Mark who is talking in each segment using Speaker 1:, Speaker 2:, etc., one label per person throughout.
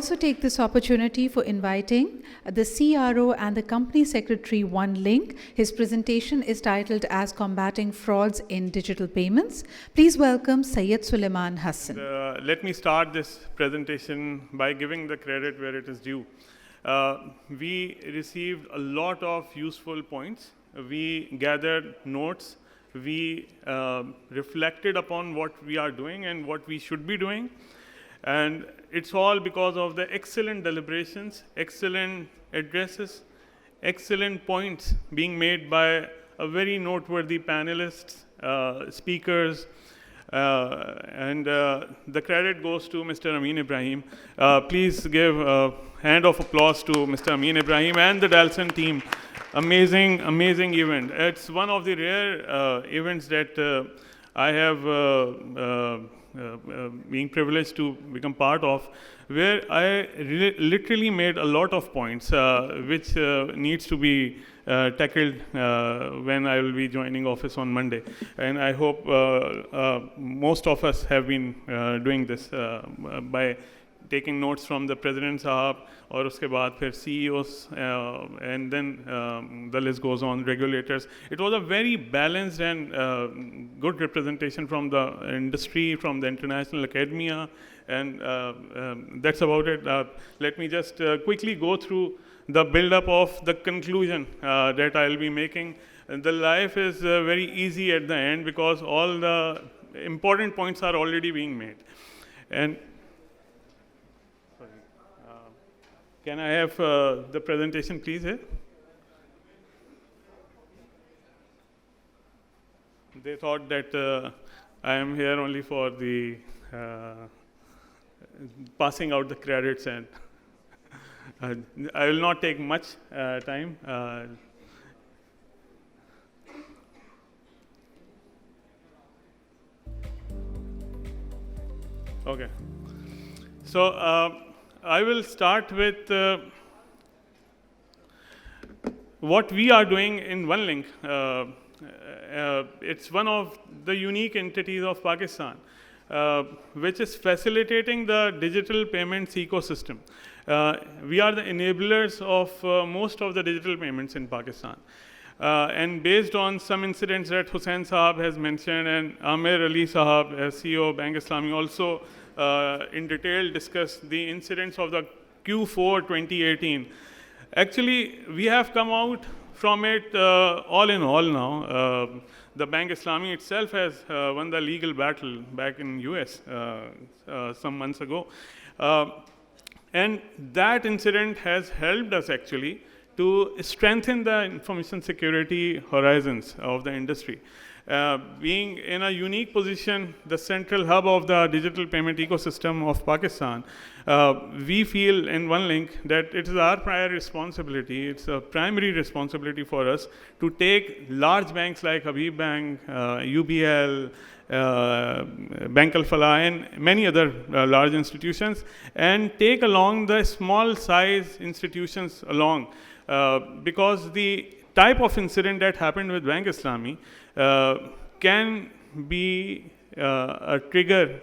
Speaker 1: also take this opportunity for inviting the CRO and the Company Secretary OneLink. His presentation is titled as Combating Frauds in Digital Payments. Please welcome Syed Suleman Hasan.
Speaker 2: Let me start this presentation by giving the credit where it is due. We received a lot of useful points. We gathered notes. We reflected upon what we are doing and what we should be doing. And it's all because of the excellent deliberations, excellent addresses, excellent points being made by a very noteworthy panelists, speakers, and the credit goes to Mr. Amin Ibrahim. Please give a hand of applause to Mr. Amin Ibrahim and the Dellsons team. Amazing, amazing event. It's one of the rare events that I have being privileged to become part of, where I literally made a lot of points which needs to be tackled when I will be joining office on Monday. And I hope most of us have been doing this by taking notes from the President Sahab, और उसके बाद फिर CEOs, and then the list goes on, regulators. It was a very balanced and good representation from the industry, from the international academia, and that's about it. Let me just quickly go through the build-up of the conclusion that I'll be making. The life is very easy at the end because all the important points are already being made. And can I have the presentation, please? They thought that I am here only for the passing out the credits, and I will not take much time. Okay. So, I will start with what we are doing in OneLink. It's one of the unique entities of Pakistan, which is facilitating the digital payments ecosystem. We are the enablers of most of the digital payments in Pakistan. And based on some incidents that Hussain Sahab has mentioned, and Amir Ali Sahab, as CEO of Bank Islami, also in detail discussed the incidents of the Q4 2018. Actually, we have come out from it all in all now. The Bank Islami itself has won the legal battle back in US some months ago. And that incident has helped us actually to strengthen the information security horizons of the industry. Being in a unique position, the central hub of the digital payment ecosystem of Pakistan, we feel in OneLink that it is our prior responsibility, it's a primary responsibility for us to take large banks like Habib Bank, UBL, Bank Al-Falah, and many other large institutions, and take along the small size institutions along, because the type of incident that happened with Bank Islami can be a trigger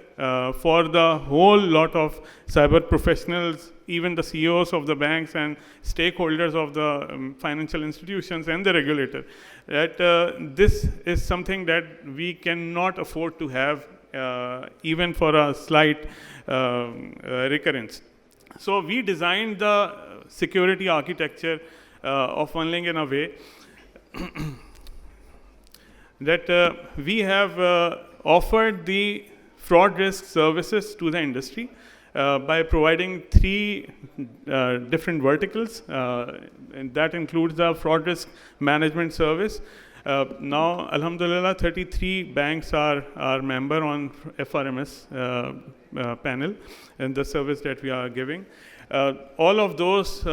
Speaker 2: for the whole lot of cyber professionals, even the CEOs of the banks and stakeholders of the financial institutions and the regulator, that this is something that we cannot afford to have even for a slight recurrence. So we designed the security architecture of OneLink in a way that we have offered the fraud risk services to the industry by providing 3 different verticals, and that includes the fraud risk management service. Now, alhamdulillah, 33 banks are member on FRMS panel and the service that we are giving. All of those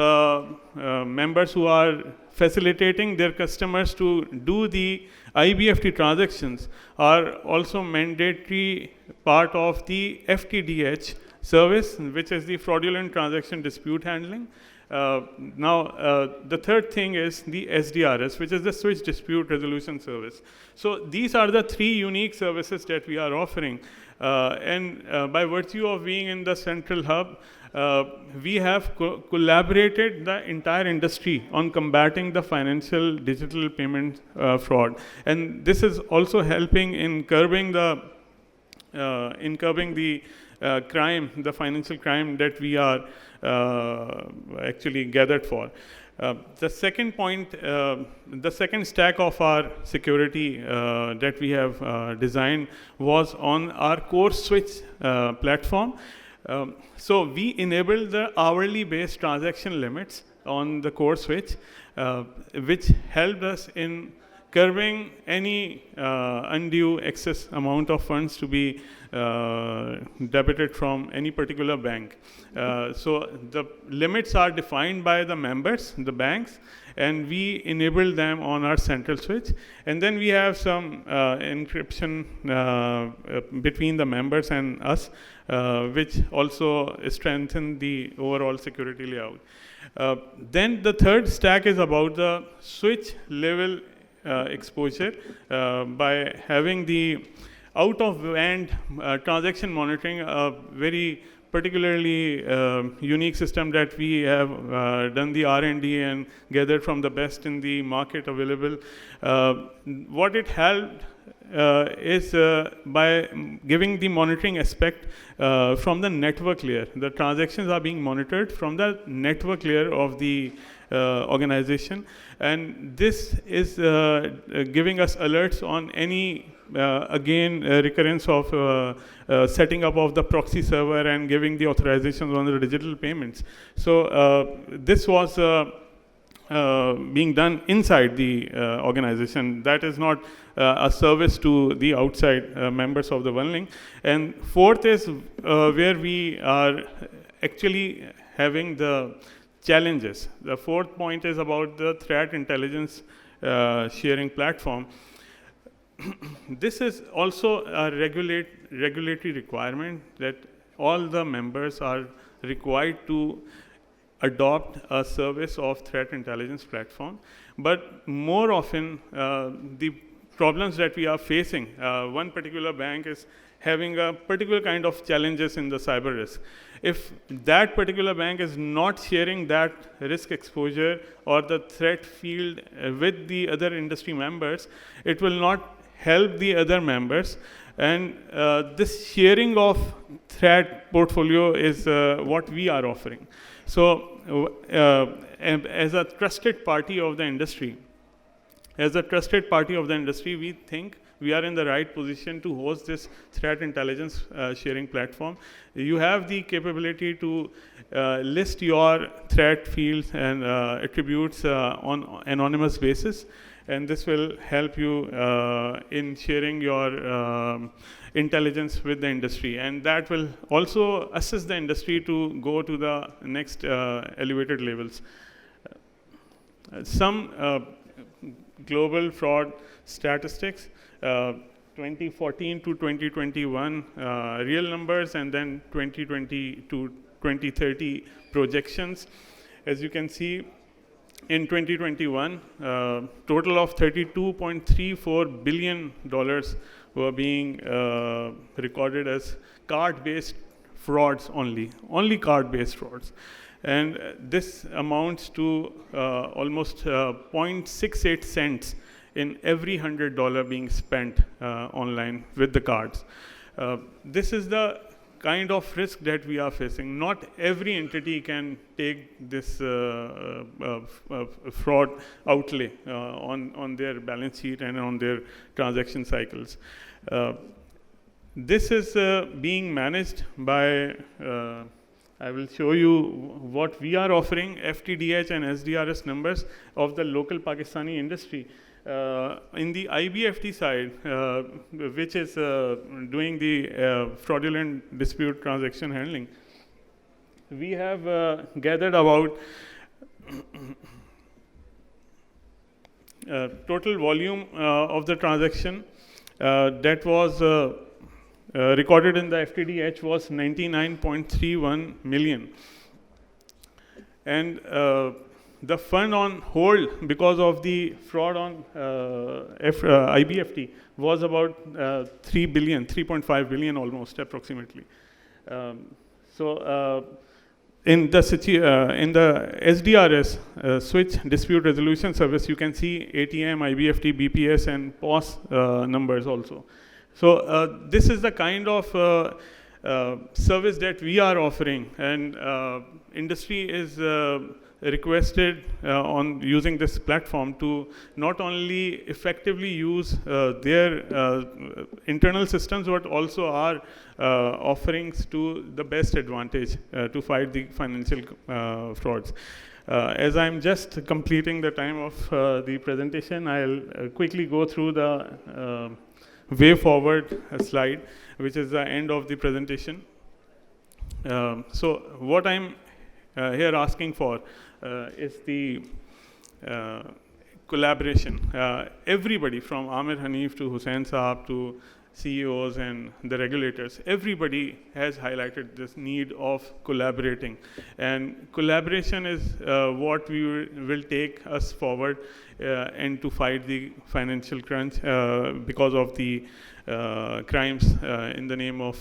Speaker 2: members who are facilitating their customers to do the IBFT transactions are also mandatory part of the FTDH service, which is the fraudulent transaction dispute handling. Now, the third thing is the SDRS, which is the Switch Dispute Resolution Service. So these are the 3 unique services that we are offering. And by virtue of being in the central hub, we have collaborated the entire industry on combating the financial digital payment fraud. And this is also helping in curbing the crime, the financial crime that we are actually gathered for. The second point, the second stack of our security that we have designed was on our core switch platform. So we enabled the hourly based transaction limits on the core switch, which helped us in curbing any undue excess amount of funds to be debited from any particular bank. So the limits are defined by the members, the banks, and we enable them on our central switch. And then we have some encryption between the members and us, which also strengthen the overall security layout. Then the third stack is about the switch level exposure by having the out-of-band transaction monitoring, a very particularly unique system that we have done the R&D and gathered from the best in the market available. What it helped is by giving the monitoring aspect from the network layer. The transactions are being monitored from the network layer of the organization, and this is giving us alerts on any recurrence of setting up of the proxy server and giving the authorizations on the digital payments. So this was being done inside the organization. That is not a service to the outside members of the OneLink. And fourth is where we are actually having the challenges. The fourth point is about the threat intelligence sharing platform. This is also a regulatory requirement that all the members are required to adopt a service of threat intelligence platform. But more often, the problems that we are facing, one particular bank is having a particular kind of challenges in the cyber risk. If that particular bank is not sharing that risk exposure or the threat field with the other industry members, it will not help the other members. And this sharing of threat portfolio is what we are offering. So as a trusted party of the industry, we think we are in the right position to host this threat intelligence sharing platform. You have the capability to list your threat fields and attributes on anonymous basis, and this will help you in sharing your intelligence with the industry, and that will also assist the industry to go to the next elevated levels. Some global fraud statistics, 2014 to 2021 real numbers, and then 2020 to 2030 projections. As you can see, in 2021, total of $32.34 billion were being recorded as card-based frauds only card-based frauds. And this amounts to almost 0.68 cents in every $100 being spent online with the cards. This is the kind of risk that we are facing. Not every entity can take this fraud outlay on their balance sheet and on their transaction cycles. This is being managed by I will show you what we are offering, FTDH and SDRS numbers of the local Pakistani industry. In the IBFT side, which is doing the fraudulent dispute transaction handling, we have gathered about total volume of the transaction that was recorded in the FTDH was 99.31 million. And the fund on hold because of the fraud on IBFT was about 3.5 billion almost approximately. So in the SDRS, switch dispute resolution service, you can see ATM, IBFT, BPS, and POS numbers also. So this is the kind of service that we are offering, and industry is requested on using this platform to not only effectively use their internal systems, but also our offerings to the best advantage to fight the financial frauds. As I'm just completing the time of the presentation, I'll quickly go through the way forward slide, which is the end of the presentation. So what I'm here asking for is the collaboration. Everybody from Amir Hanif to Hussain Saab to CEOs and the regulators, everybody has highlighted this need of collaborating. And collaboration is what will take us forward and to fight the financial crunch because of the crimes in the name of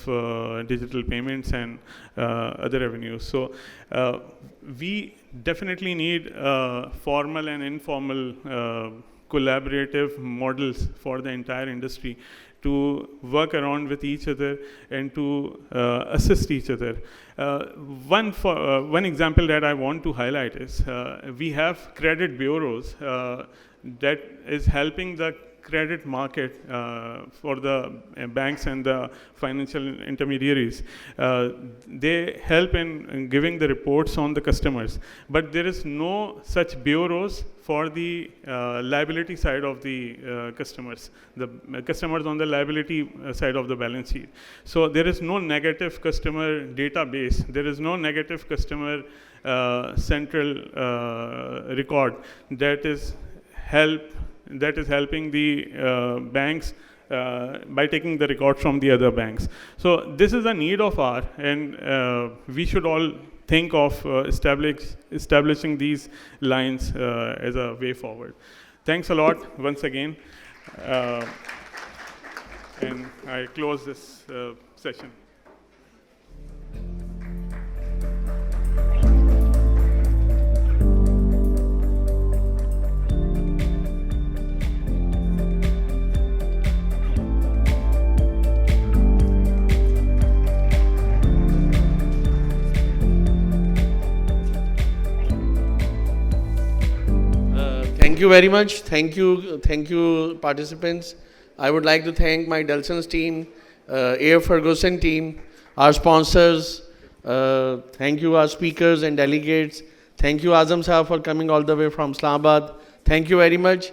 Speaker 2: digital payments and other revenues. So we definitely need formal and informal collaborative models for the entire industry to work around with each other and to assist each other. One example that I want to highlight is we have credit bureaus that is helping the credit market for the banks and the financial intermediaries. They help in giving the reports on the customers, but there is no such bureaus for the liability side of the customers on the liability side of the balance sheet. So there is no negative customer database, there is no negative customer central record that is helping the banks by taking the record from the other banks. So this is a need of ours, and we should all think of establishing these lines as a way forward. Thanks a lot once again, and I close this session.
Speaker 3: Thank you very much. Thank you, participants. I would like to thank my Dellsons team, A.F. Ferguson team, our sponsors. Thank you, our speakers and delegates. Thank you, Azam Sahab, for coming all the way from Islamabad. Thank you very much.